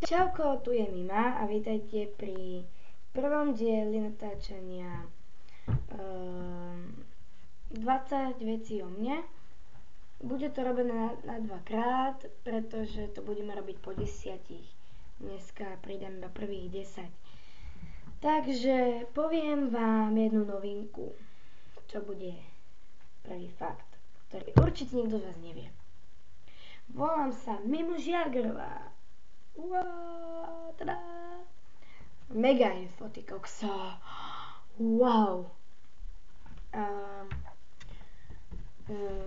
Čauko, tu je Mima a vítajte pri prvom dieli natáčania 20 vecí o mne. Bude to robené na dvakrát, pretože to budeme robiť po 10. Dneska pridám iba prvých 10. Takže poviem vám jednu novinku, čo bude prvý fakt, ktorý určite nikto z vás nevie. Volám sa Mimu Žiagerová. Tada. Mega info, ty kokso. Wow.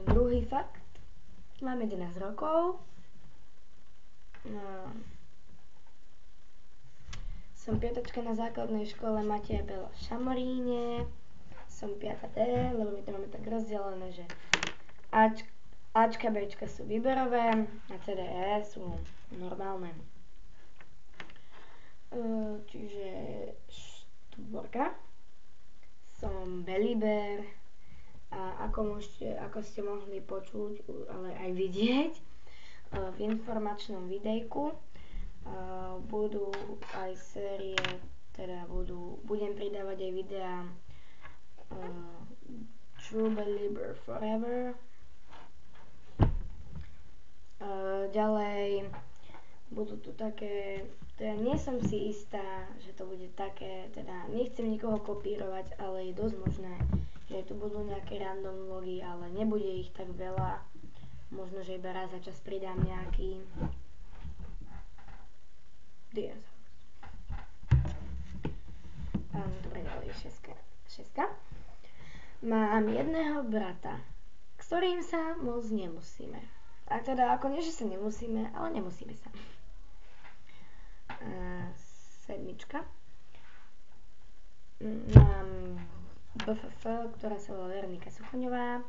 Druhý fakt. Mám 11 rokov. Som piatačka na základnej škole Mateja Bela v Šamoríne. Som 5D, lebo my to máme tak rozdelené, že Ačka, Bčka sú výberové a CDE sú normálne. Čiže štvorka. Som belieber a ako ste mohli počuť, ale aj vidieť v informačnom videjku, budú aj série, teda budem pridávať aj videá True Belieber Forever. Ďalej budú tu také, teda nie som si istá, že to bude také, teda nechcem nikoho kopírovať, ale je dosť možné, že tu budú nejaké random vlogy, ale nebude ich tak veľa. Možno, že iba raz za čas pridám nejaký dobre, ďalej 6. Mám jedného brata, ktorým sa moc nemusíme. A teda ako nie, že sa nemusíme, ale nemusíme sa. 7. Mám BFF, ktorá sa volá Veronika Suchoňová.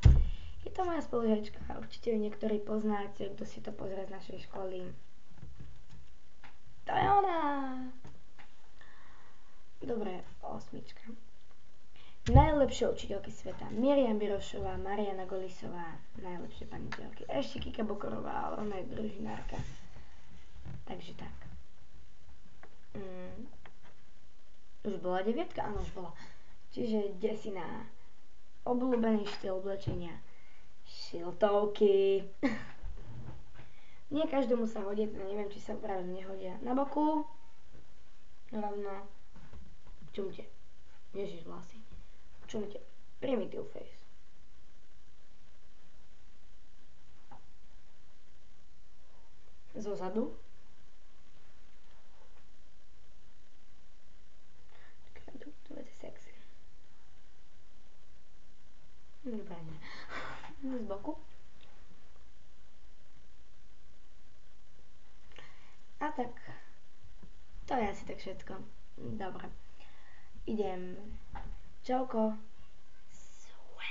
Je to moja spolužiačka, určite ju niektorí poznáte, kto si to pozrie z našej školy. To je ona! Dobre, 8. Najlepšie učiteľky sveta. Miriam Birošová, Mariana Golisová, najlepšie paniteľky. Ešte Kika Bokorová, ona je družinárka. Takže tak. Už bola 9? Áno, už bola. Čiže desina. Obľúbený štýl oblečenia. Šiltovky. Nie každému sa hodia, teda neviem, či sa práve nehodia. Na boku. Rovno. Čumte. Ježiš, vlasy. Čumte. Primitive face. Zozadu. To je sexy. Dobre, nie. Z boku. A tak. To je asi tak všetko. Dobre. Idem. Čauko. Swag.